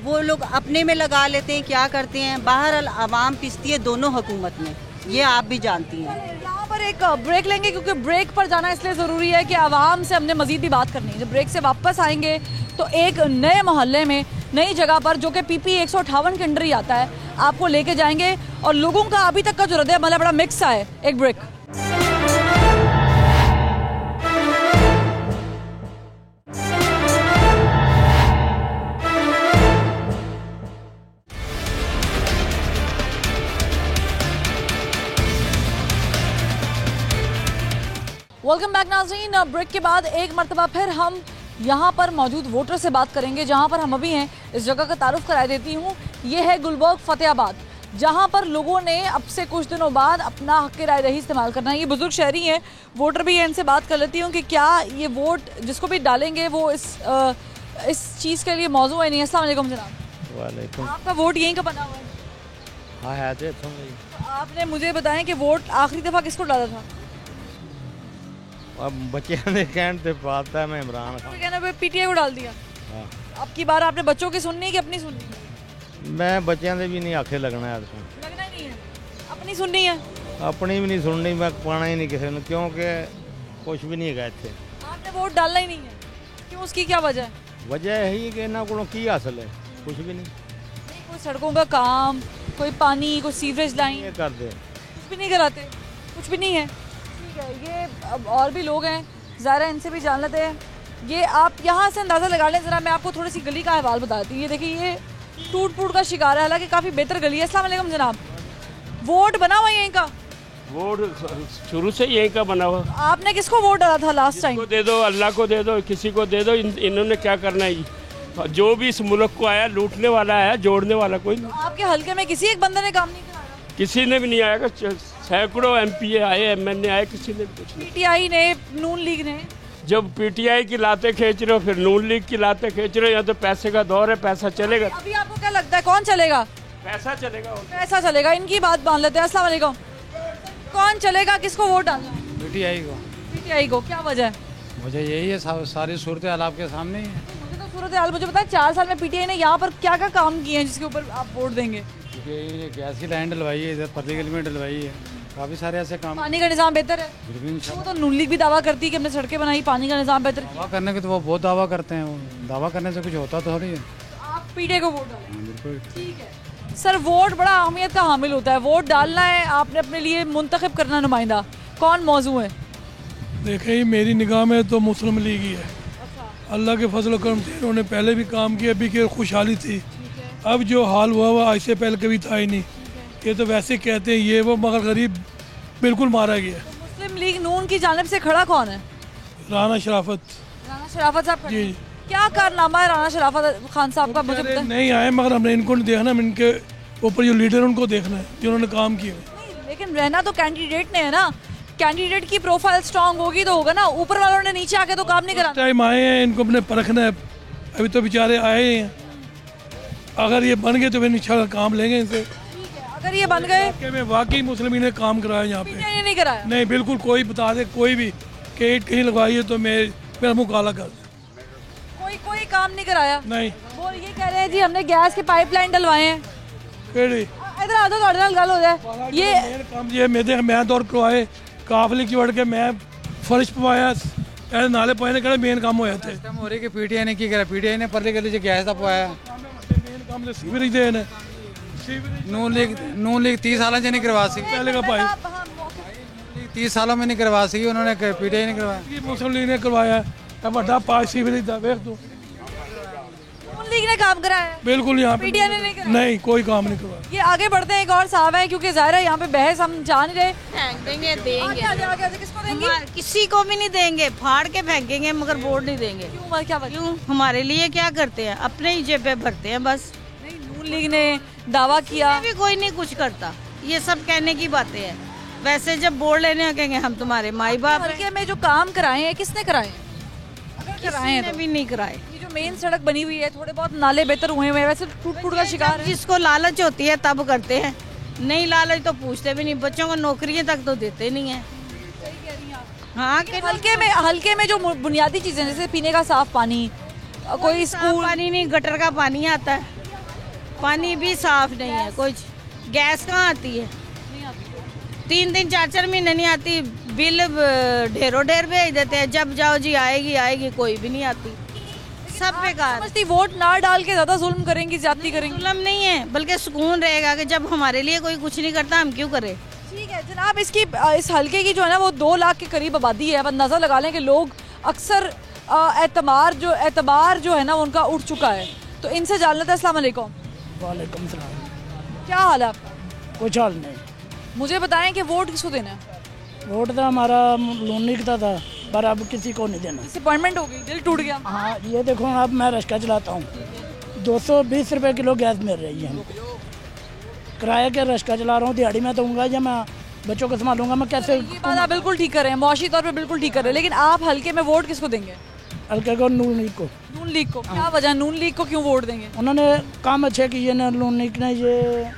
वो लोग अपने में लगा लेते हैं, क्या करते हैं, बाहर आवाम पिसती है दोनों हुकूमत में, ये आप भी जानती हैं। यहाँ पर एक ब्रेक लेंगे क्योंकि ब्रेक पर जाना इसलिए ज़रूरी है कि आवाम से हमने मज़ीद भी बात करनी है। जब ब्रेक से वापस आएंगे तो एक नए मोहल्ले में, नई जगह पर, जो कि पीपी 158 के अंडर ही आता है, आपको लेके जाएंगे और लोगों का अभी तक का जो रद्द-ए-अमल है बड़ा मिक्स है। एक ब्रेक। वेलकम बैक नाज़रीन। ब्रेक के बाद एक मरतबा फिर हम यहाँ पर मौजूद वोटर से बात करेंगे जहाँ पर हम अभी हैं। इस जगह का तारुफ करा देती हूँ, ये है गुलबर्ग फतेहाबाद, जहाँ पर लोगों ने अब से कुछ दिनों बाद अपना हक़ राय रही इस्तेमाल करना है। ये बुजुर्ग शहरी हैं, वोटर भी हैं, इनसे बात कर लेती हूँ कि क्या ये वोट जिसको भी डालेंगे वो इस चीज़ के लिए मौजू है नहीं। अस्सलाम वालेकुम जनाब। वालेकुम। आपका वोट यहीं का बना हुआ है? हाँ है। तो आपने मुझे बताएं कि वोट आखिरी दफ़ा किसको डाला था? अब बच्चे ने कहने पे बात है, मैं इमरान खान। कहने पे पीटीआई को डाल दिया। अब की बार आपने बच्चों की सुननी कि अपनी सुननी? मैं बच्चों के भी नहीं आखे लगना है, लगना ही नहीं है, अपनी सुननी है। अपनी भी नहीं सुननी, मैं पाना ही नहीं किसी ने, क्योंकि कुछ भी नहीं है इतने। आपने वोट डालना ही नहीं है, क्यों? उसकी क्या वजह है? वजह यही है कि इन्हों को की हासिल है, कुछ भी नहीं। कोई सड़कों का काम, कोई पानी, कोई सीवरेज लाइन कर दे, कुछ भी नहीं कराते, कुछ भी नहीं है। ठीक है, ये अब और भी लोग हैं, ज़रा इनसे भी जान लेते हैं। ये आप यहाँ से अंदाज़ा लगा लें ज़रा, मैं आपको थोड़ी सी गली का अहवाल बताती हूँ। ये देखिए, ये टूट फूट का शिकार है, हालांकि काफ़ी बेहतर गली है। अस्सलाम वालेकुम जनाब, वोट बना हुआ यहीं का? वोट शुरू से यहीं का बना हुआ। आपने किसको वोट डाला था लास्ट टाइम? दे दो, अल्लाह को दे दो, किसी को दे दो। इन्होंने क्या करना है? जो भी इस मुल्क को आया लूटने वाला है, जोड़ने वाला कोई नहीं। आपके हल्के में किसी एक बंदे ने काम नहीं कराया? किसी ने भी नहीं आया, सैकड़ों एमपी आए, एमएनए आए, किसी ने भी कुछ नहीं। पीटीआई ने, नून लीग ने। जब पीटीआई की लाते खींच रहे हो, फिर नून लीग की लाते खींच रहे हो। यहाँ तो पैसे का दौर है, पैसा चलेगा। अभी आपको क्या लगता है कौन चलेगा? पैसा चलेगा, पैसा चलेगा। इनकी बात मान लेते हैं। अस्सलाम वालेकुम, कौन चलेगा, किसको वोट डालना? पीटीआई को। पीटीआई को, क्या वजह है? मुझे यही है, सारी सूरत हाल आपके सामने ही है। मुझे तो सूरत हाल मुझे पता है। 4 साल में पीटीआई ने यहाँ पर क्या क्या काम किए हैं जिसके ऊपर आप वोट देंगे? ये गैस की लाइन डलवाई है, इधर पतली गली में डलवाई है, काफ़ी सारे ऐसे काम। पानी का निज़ाम बेहतर है? वो तो नून लीग भी दावा करती है कि हमने सड़कें बनाई, पानी का निज़ाम बेहतर। दावा करने के तो वो बहुत दावा करते हैं, वो दावा करने से कुछ होता तो थोड़ी है। आप पीटीआई को वोट डालें? बिल्कुल ठीक है सर, वोट बड़ा अहमियत का हामिल होता है। वोट डालना है, आपने अपने लिए मुंतखब करना नुमाइंदा। कौन मौजू है? देखिए, मेरी निगाह में तो मुस्लिम लीग ही है। अल्लाह के फजल करम से उन्होंने पहले भी काम किया, अभी की खुशहाली थी। अब जो हाल हुआ वो आज से पहले कभी था ही नहीं। ये तो वैसे कहते हैं ये वो, मगर गरीब बिल्कुल मारा गया। मुस्लिम लीग नून की जानिब से खड़ा कौन है? राना शराफत। राना शराफत साहब जी। क्या कारनामा है राना शराफत खान साहब का? मुझे पता नहीं आए, मगर हमने इनको नहीं देखना, इनके ऊपर जो लीडर उनको देखना है जिन्होंने काम किए। लेकिन रहना तो कैंडिडेट ने है ना, कैंडिडेट की प्रोफाइल स्ट्रांग होगी तो होगा ना। ऊपर वालों ने नीचे आके तो काम नहीं करा। टाइम आए हैं, इनको अपने परखना है। अभी तो बेचारे आए हैं, अगर ये बन गए तो फिर इंशाल्लाह काम लेंगे इनसे। अगर ये बन गए में वाकई मुस्लिम ने काम कराया यहाँ पे? नहीं कराया। नहीं, बिल्कुल कोई बता दे, कोई भी कि कहीं लगवाई है तो मेरा मुँह काला कर दे। कोई काम नहीं कराया? नहीं। वो ये कह रहे हैं जी हमने गैस के पाइपलाइन डलवाए हैं। इधर आ जाओ, थोड़े नाल गल हो जाए। ये काम जी मैं दौर करवाए, काफले की वड़ के मैं फर्श पवाया, नाले पवाने के मेन काम होया थे। हो रही कि पीटीआई ने की करा, पीटीआई ने परली गली गैस का पवाया। काम सीवरेज दे ने नून लीग 30 सालों से नहीं करवा सकी। पहले का पाई 30 सालों में नहीं करवा सकी, उन्होंने पीटीआई ने करवाया। मुस्लिम लीग ने करवाया, बड़ा पास सीवरेज दा देख दो। नून लीग ने काम कराया? बिल्कुल, यहाँ पे पीटीआई ने नहीं कराया। नहीं, कोई काम नहीं करवाया। ये आगे बढ़ते हैं, एक और साहब है, क्योंकि जाहिर है यहाँ पे बहस हम जान ही रहे। देंगे किसको देंगे? किसी को भी नहीं देंगे, फाड़ के फेंकेंगे, मगर वोट नहीं देंगे। क्यों? हमारे लिए क्या करते हैं? अपने ही जेबे भरते हैं बस। नहीं, नून लीग ने दावा किया भी कोई नहीं कुछ करता, ये सब कहने की बातें हैं। वैसे जब वोट लेने आएंगे हम तुम्हारे माई बाप। हल्के में जो काम कराए हैं किसने कराए? किसी ने भी नहीं कराए। ये जो मेन सड़क बनी हुई है, थोड़े बहुत नाले बेहतर हुए हैं, वैसे टूट फूट का शिकार है। जिसको लालच होती है तब करते हैं, नहीं लालच तो पूछते भी नहीं। बच्चों को नौकरियां तक तो देते नहीं है। हाँ, हल्के में जो बुनियादी चीजें जैसे पीने का साफ पानी, कोई स्कूल पानी नहीं, गटर का पानी आता है, पानी भी साफ नहीं है। कुछ गैस कहाँ आती है? 3 4 महीने नहीं आती, बिल ढेरों ढेर भेज देते हैं। जब जाओ जी आएगी, कोई भी नहीं आती। सब बेकार। समझती वोट ना डाल के ज्यादा जुल्म करेंगी, ज्यादती करेंगी? जुल्म नहीं है, बल्कि सुकून रहेगा कि जब हमारे लिए कोई कुछ नहीं करता हम क्यों करें। ठीक है जनाब, इस हल्के की जो है ना वो 2 लाख के करीब आबादी है। अब अंदाजा लगा लें कि लोग अक्सर एतबार जो है ना उनका उठ चुका है। तो इनसे जान लेते हैं। अस्सलाम वालेकुम। वालेकुम सलाम। क्या हाल है आपका? कुछ हाल नहीं। मुझे बताएं कि वोट किसको देना है? वोट तो हमारा लूनी का था, पर अब किसी को नहीं देना। डिसअपॉइंटमेंट हो गई, दिल टूट गया। हाँ, ये देखो, अब मैं रिक्शा चलाता हूँ, 220 रुपए किलो गैस मिल रही है हमको। किराए के रिक्शा चला रहा हूँ, दिहाड़ी में दूंगा या मैं बच्चों को संभालूंगा, मैं कैसे? ये बात आप बिल्कुल ठीक कर रहे हैं, मुआशी तौर पे बिल्कुल ठीक कर रहे हैं। लेकिन आप हल्के में वोट किसको देंगे? हल्के को नून लीग को। नून लीग को? क्या वजह, नून लीग को क्यों वोट देंगे? उन्होंने काम अच्छे किए ना नून लीग ने। ये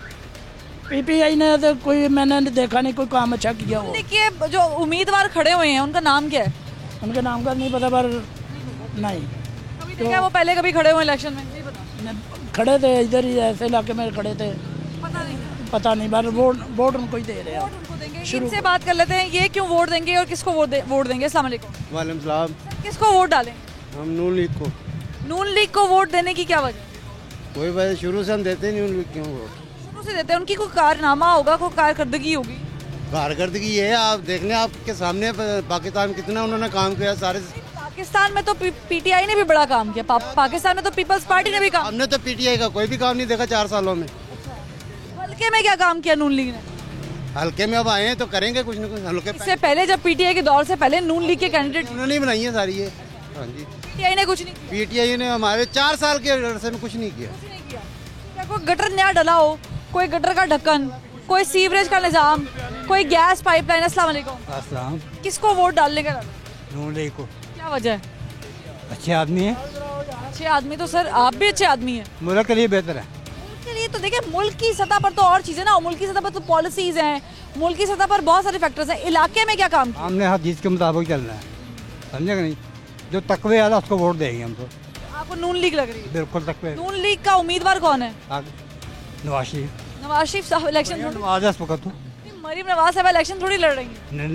पीपीआई ने तो कोई मैंने देखा नहीं कोई काम अच्छा किया हो। देखिए जो उम्मीदवार खड़े हुए हैं उनका नाम क्या है? उनके नाम का नहीं पता, पर नहीं कभी क्या वो पहले कभी खड़े हुए इलेक्शन में? नहीं पता। खड़े थे इधर ही, ऐसे इलाके में खड़े थे, पता नहीं बस वोट उनको ही दे रहे हैं। इनसे बात कर लेते हैं, ये क्यों वोट देंगे और किसको वोट देंगे? अस्सलाम वालेकुम। वालेकुम सलाम। किसको वोट डालें? हम नून लीग को। नून लीग को वोट देने की क्या वजह? कोई वजह, शुरू से हम देते नहीं नून लीग क्यों वोट। शुरू से देते हैं, उनकी कोई कारनामा होगा, कोई कारकर्दगी होगी। कारकर्दगी ये है, आप देख लें आपके सामने पाकिस्तान कितना उन्होंने काम किया सारे। पाकिस्तान में तो पीटीआई ने भी बड़ा काम किया, पाकिस्तान में तो पीपल्स पार्टी ने भी काम। हमने तो पीटीआई का कोई भी काम नहीं देखा 4 सालों में। हल्के में क्या काम किया नून लीग ने? हल्के में अब आए हैं तो करेंगे कुछ न कुछ। हल्के इससे पहले जब पीटीआई के दौर से पहले नून लीग के कैंडिडेट उन्होंने बनाई है सारी ये। हाँ जी, पीटीआई ने कुछ नहीं किया। पीटीआई ने हमारे 4 साल के अरसे में कुछ नहीं किया। क्या कोई गटर नया डला हो, कोई गटर का ढक्कन, कोई सीवरेज का निजाम, कोई गैस पाइपलाइन? अस्सलाम वालेकुम। अस्सलाम। किसको वोट डालने का? नून लीग को। क्या वजह है? अच्छे आदमी है। अच्छे आदमी तो सर आप भी अच्छे आदमी हैं। मुल्क के लिए बेहतर है। मुल्क के लिए तो देखिए, मुल्क की सतह पर तो और चीजें ना, मुल्क की सतह पर तो पॉलिसीज हैं, मुल्क की सतह पर बहुत सारे फैक्टर्स हैं। इलाके में क्या काम किया? हमने हदीस के मुताबिक चलना है, समझे नहीं? जो तकवे वाला उसको वोट देंगे हम तो। आपको नून लीग लग रही है? बिल्कुल तकवे। नून लीग का उम्मीदवार कौन है? नवाज शरीफ। नवाज शरीफ साहब इलेक्शन मरीम नवाज साहब इलेक्शन थोड़ी लड़ रही है।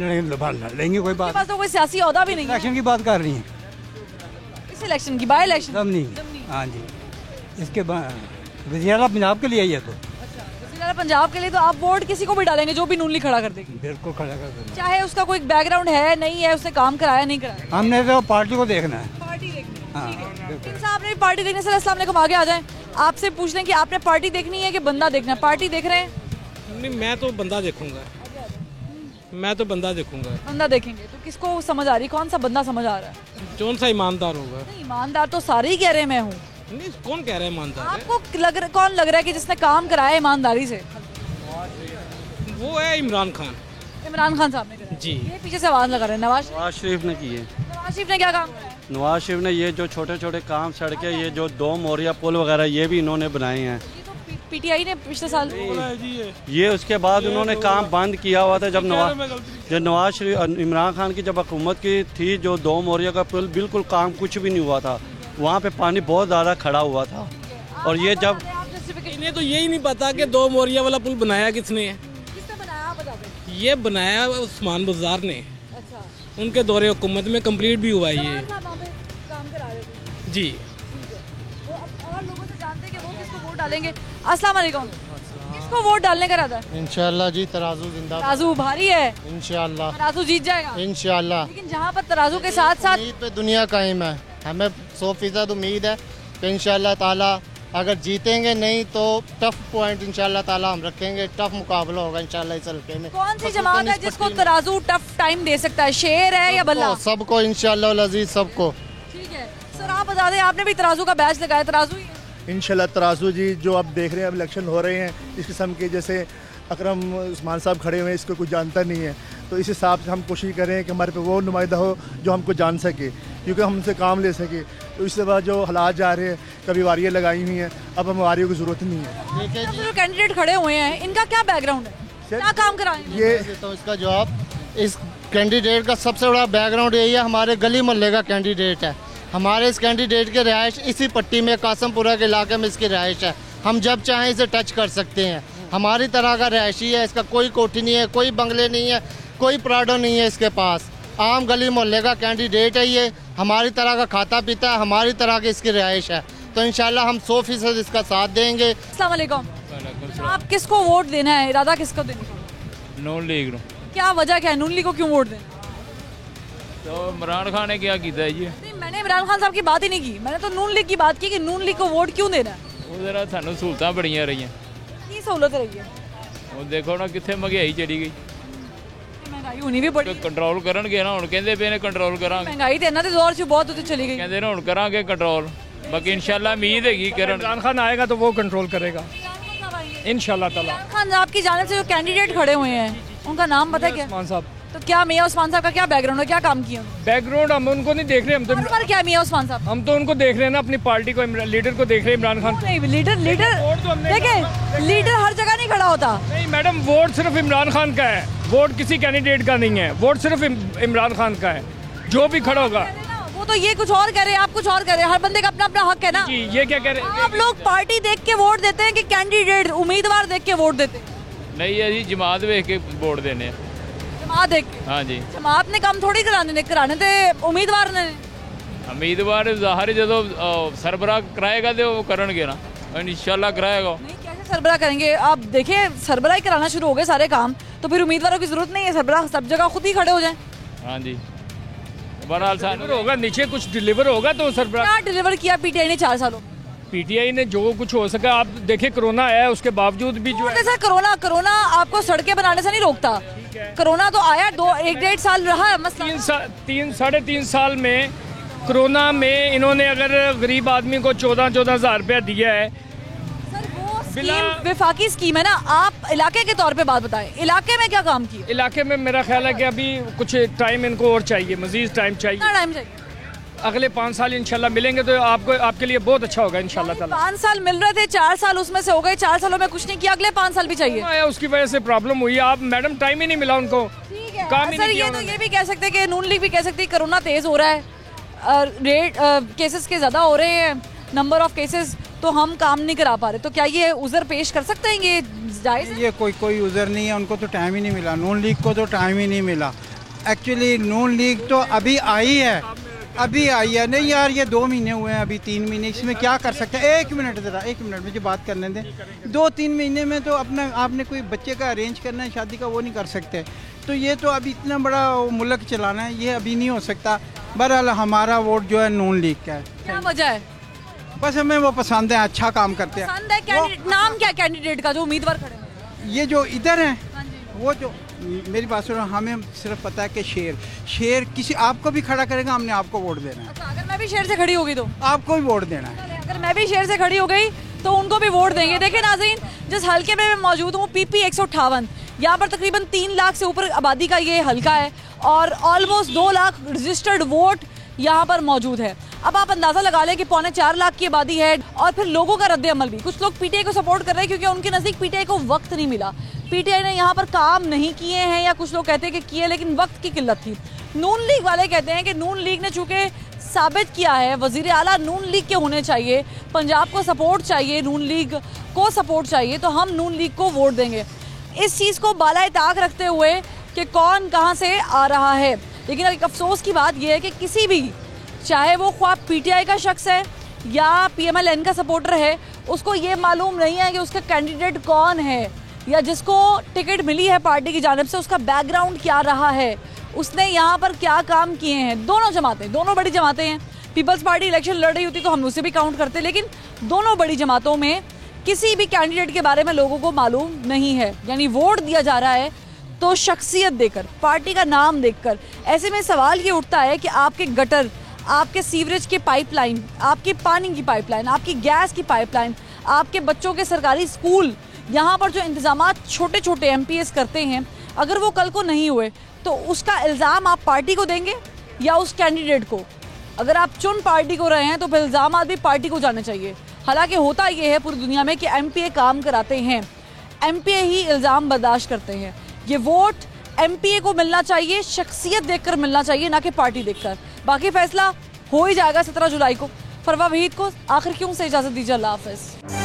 लड़ लेंगे, कोई बात। पास तो कोई सियासी ओहदा भी नहीं है। इलेक्शन की बात कर रही है। इस इलेक्शन की? By election? सब नहीं। हाँ जी, इसके बाद वज़ीर-ए-आला पंजाब के लिए आई है तो। वज़ीर-ए-आला पंजाब के लिए तो आप वोट किसी को भी डालेंगे जो भी नून लीग खड़ा कर देगी? बिल्कुल खड़ा कर देंगे, चाहे उसका कोई बैकग्राउंड है नहीं है, उसने काम कराया नहीं कराया। हमने तो पार्टी को देखना है। पार्टी देखनी है। हाँ, आपने भी पार्टी देखने से। अस्सलाम वालेकुम, आगे आ जाएं। आपसे पूछ लें कि आपने पार्टी देखनी है कि बंदा देखना है? पार्टी देख रहे हैं? नहीं, मैं तो बंदा देखूंगा। मैं तो बंदा देखूंगा। बंदा देखेंगे तो किसको समझ आ रही, कौन सा बंदा समझ आ रहा है? कौन सा ईमानदार होगा? ईमानदार तो सारे ही कह रहे हैं, मैं हूँ। नहीं, कौन कह रहा है ईमानदार? आपको कौन लग रहा है कि जिसने काम कराया ईमानदारी से? वो है इमरान खान। इमरान खान साहब ने कराया जी। ये पीछे से आवाज लगा रहे हैं। नवाज शरीफ ने किए। नवाज शरीफ ने क्या काम कराया? नवाज शरीफ ने ये जो छोटे छोटे काम, सड़कें, ये जो 2 मोरिया पुल वगैरह ये भी इन्होंने बनाए हैं। पीटीआई ने पिछले साल ये उसके बाद उन्होंने काम बंद किया हुआ था जब नवाज शरीफ इमरान खान की जब हुकूमत की थी, जो 2 मोरिया का पुल बिल्कुल काम कुछ भी नहीं हुआ था, वहाँ पे पानी बहुत ज़्यादा खड़ा हुआ था। और ये जब इन्हें तो यही नहीं पता कि 2 मोरिया वाला पुल बनाया किसने है। ये बनाया उस्मान बुज़दार ने। उनके दौरे हुकूमत में कंप्लीट भी हुआ है ये। जी। और लोगों से जानते हैं कि वो किसको वोट डालेंगे। अस्सलाम वालेकुम। किसको वोट डालने का इरादा है? इंशाल्लाह जी तराजू जिंदाबाद। तराजू भारी है। इंशाल्लाह तराजू जीत जाएगा इंशाल्लाह। लेकिन जहाँ पर तराजू के साथ साथ उम्मीद पे दुनिया कायम है। हमें 100% उम्मीद है कि इंशाल्लाह ताला अगर जीतेंगे नहीं तो टफ पॉइंट इंशाल्लाह ताला हम रखेंगे। टफ मुकाबला होगा इंशाल्लाह इस हल्के में। कौन सी जमात है जिसको तराजू टफ टाइम दे सकता है? शेर है या बल्ला? सबको इंशाल्लाह अजीज सबको। ठीक है सर, आप बता दें, आपने भी तराजू का बैच लगाया, तराजू ही है? इंशाल्लाह तराजू जी जो आप देख रहे हैं, अब इलेक्शन हो रहे हैं इस किस्म के, जैसे अकरम उस्मान साहब खड़े हुए हैं, इसको कुछ जानता नहीं है, तो इस हिसाब से हम कोशिश करें कि हमारे पे वो नुमाइंदा हो जो हमको जान सके, क्योंकि हम उनसे काम ले सके। तो इसके बाद जो हालात जा रहे हैं, कभी वारियाँ लगाई हुई हैं, अब हम वारियों की ज़रूरत नहीं है। जो कैंडिडेट खड़े हुए हैं, इनका क्या बैकग्राउंड है, क्या काम कराएंगे? ये तो इसका जवाब, इस कैंडिडेट का सबसे बड़ा बैकग्राउंड यही है, हमारे गली मोहल्ले का कैंडिडेट है। हमारे इस कैंडिडेट की रिहाइश इसी पट्टी में, कासमपुरा के इलाके में इसकी रिहाइश है। हम जब चाहें इसे टच कर सकते हैं। हमारी तरह का रिहायशी है, इसका कोई कोठी नहीं है, कोई बंगले नहीं है, कोई प्राडो नहीं है इसके पास। आम गली मोहल्ले का कैंडिडेट है ये, हमारी तरह का खाता पीता है, हमारी तरह की इसकी रिहाइश है। तो इंशाल्लाह हम 100% इसका साथ देंगे। अस्सलाम वालेकुम। आप किसको वोट देना है, इरादा किसको देने का? नून लीग। क्या वजह क्या है, नून लीग को क्यों वोट देना? तो इमरान खान ने क्या किया है जी? नहीं, मैंने इमरान खान साहब की बात ही नहीं की, मैंने तो नून लीग की बात की कि नून लीग को वोट क्यों देना है। वो जरा सानू सहूलतां बड़ियां रही हैं। की सहूलत रही है? वो देखो ना कितने महंगाई चढ़ी गई, महंगाई होनी भी बड़ी। कंट्रोल करनगे ना, हुण कहंदे पे ने कंट्रोल करांगे। महंगाई तो इन्हां दे दौर च बहुत उत्ते चली गई, कहंदे ना हुण करांगे कंट्रोल। बाकी इंशाल्लाह उम्मीद है कि करन। इमरान खान आएगा तो वो कंट्रोल करेगा इंशाल्लाह ताला। इमरान खान साहब की जानिब से जो कैंडिडेट खड़े हुए हैं, उनका नाम पता है क्या? उस्मान साहब। तो क्या मियां उस्मान साहब का क्या बैकग्राउंड है, क्या काम किया? बैकग्राउंड हम उनको नहीं देख रहे, हम तो क्या मियां उस्मान साहब, हम तो उनको देख रहे हैं ना, अपनी पार्टी को, लीडर को देख रहे हैं, इमरान खान। नहीं, लीडर देखिए, लीडर हर जगह नहीं खड़ा होता। नहीं मैडम, वोट सिर्फ इमरान खान का है, वोट किसी कैंडिडेट का नहीं है, वोट सिर्फ इमरान खान का है। जो भी खड़ा होगा वो वो तो ये कुछ और कह रहे हैं, आप कुछ और कह रहे हैं, हर बंदे का अपना अपना हक है ना। जी, ये क्या कह रहे हैं? आप लोग पार्टी देख के वोट देते हैं कि कैंडिडेट उम्मीदवार देख के वोट देते हैं? नहीं है जी, जमात देख के वोट देने हैं। जमात देख के? हाँ जी। जमात ने काम थोड़ी कराने थे उम्मीदवार ने। उम्मीदवार ज़ाहिर जो सरबराह कराएगा तो वो करेंगे ना, इंशाल्लाह कराएगा। कैसे सरबराह करेंगे? आप देखिए सरबराह ही कराना शुरू हो गए सारे काम, तो फिर उम्मीदवारों की जरूरत नहीं है, सरबराह सब जगह खुद ही खड़े हो जाएं। हाँ जी, बहरहाल होगा, नीचे कुछ डिलीवर होगा तो सरबराह। क्या डिलीवर किया पीटीआई ने 4 सालों? पीटीआई ने जो कुछ हो सका, आप देखिए कोरोना आया उसके बावजूद भी जो है। कोरोना आपको सड़कें बनाने से नहीं रोकता। कोरोना तो आया 1-1.5 साल रहा मसला। 3-3.5 साल में कोरोना में इन्होंने अगर गरीब आदमी को 14-14 हज़ार रुपया दिया है। विफाकी स्कीम है ना, आप इलाके के तौर पे बात बताएं, इलाके में क्या काम किया? इलाके में मेरा ख्याल है कि अभी कुछ टाइम इनको और चाहिए, मजीद टाइम चाहिए। अगले 5 साल इंशाल्लाह मिलेंगे तो आपको आपके लिए बहुत अच्छा होगा इंशाल्लाह ताला। 5 साल मिल रहे थे, 4 साल उसमें से हो गए, 4 सालों में कुछ नहीं किया, अगले 5 साल भी चाहिए। उसकी वजह से प्रॉब्लम हुई। आप मैडम टाइम ही नहीं मिला उनको, काम ही नहीं किया। ये तो ये भी कह सकते हैं कि नून लीग भी कह सकती है कोरोना तेज हो रहा है, रेट केसेस के ज़्यादा हो रहे हैं, नंबर ऑफ केसेस, तो हम काम नहीं करा पा रहे। तो क्या ये उज़र पेश कर सकते हैं? ये जायज़? ये कोई उज़र नहीं है, उनको तो टाइम ही नहीं मिला, नून लीग को तो टाइम ही नहीं मिला। एक्चुअली नून लीग तो अभी आई है, नहीं यार, ये 2 महीने हुए हैं, अभी 3 महीने, इसमें क्या कर सकते हैं? 1 मिनट ज़रा, 1 मिनट मुझे बात करने दें। 2-3 महीने में तो अपना आपने कोई बच्चे का अरेंज करना है, शादी का, वो नहीं कर सकते। तो ये तो अभी इतना बड़ा मुल्क चलाना है, ये अभी नहीं हो सकता। बहरहाल हमारा वोट जो है नून लीग का है। क्या वजह है? बस हमें वो पसंद है, अच्छा काम करते हैं। नाम क्या कैंडिडेट का जो उम्मीदवार खड़े हैं? ये जो इधर हैं, वो जो मेरी बात सुनो, हमें सिर्फ पता है कि शेर किसी आपको भी खड़ा करेगा, हमने आपको वोट देना है। अच्छा, अगर मैं भी शेर से खड़ी होगी तो आपको भी वोट देना है। अगर मैं भी शेर से खड़ी हो गई तो उनको भी वोट देंगे। देखिए नाज़रीन, जिस हल्के में मैं मौजूद हूँ, PP 158, यहाँ पर तकरीबन 3 लाख से ऊपर आबादी का ये हल्का है और ऑलमोस्ट 2 लाख रजिस्टर्ड वोट यहाँ पर मौजूद है। अब आप अंदाज़ा लगा लें कि 3.25 लाख की आबादी है और फिर लोगों का रद्द अमल भी। कुछ लोग पीटीआई को सपोर्ट कर रहे हैं क्योंकि उनके नज़दीक पीटीआई को वक्त नहीं मिला, पीटीआई ने यहाँ पर काम नहीं किए हैं, या कुछ लोग कहते हैं कि किए लेकिन वक्त की किल्लत थी। नून लीग वाले कहते हैं कि नून लीग ने चूँकि साबित किया है, वज़ीर आला नून लीग के होने चाहिए, पंजाब को सपोर्ट चाहिए, नून लीग को सपोर्ट चाहिए, तो हम नून लीग को वोट देंगे। इस चीज़ को बालाए ताक रखते हुए कि कौन कहाँ से आ रहा है। लेकिन एक अफसोस की बात यह है कि किसी भी, चाहे वो ख्वाब पीटीआई का शख्स है या PMLN का सपोर्टर है, उसको ये मालूम नहीं है कि उसका कैंडिडेट कौन है या जिसको टिकट मिली है पार्टी की जानिब से उसका बैकग्राउंड क्या रहा है, उसने यहाँ पर क्या काम किए हैं। दोनों जमातें, दोनों बड़ी जमातें हैं। पीपल्स पार्टी इलेक्शन लड़ रही होती तो हम उसे भी काउंट करते, लेकिन दोनों बड़ी जमातों में किसी भी कैंडिडेट के बारे में लोगों को मालूम नहीं है। यानी वोट दिया जा रहा है तो शख्सियत देकर, पार्टी का नाम देखकर। ऐसे में सवाल ये उठता है कि आपके गटर, आपके सीवरेज के पाइपलाइन, आपके पानी की पाइपलाइन, आपकी गैस की पाइपलाइन, आपके बच्चों के सरकारी स्कूल, यहाँ पर जो इंतजामात छोटे छोटे MPs करते हैं, अगर वो कल को नहीं हुए तो उसका इल्ज़ाम आप पार्टी को देंगे या उस कैंडिडेट को? अगर आप चुन पार्टी को रहे हैं तो फिर इल्ज़ाम भी पार्टी को जाने चाहिए। हालांकि होता ये है पूरी दुनिया में कि MPA काम कराते हैं, MPA ही इल्ज़ाम बर्दाश्त करते हैं। ये वोट MPA को मिलना चाहिए, शख्सियत देखकर मिलना चाहिए, ना कि पार्टी देखकर। बाकी फैसला हो ही जाएगा 17 जुलाई को। फरवा वहीद को आखिर क्यों से इजाज़त दीजिए। अल्लाह हाफ़िज़।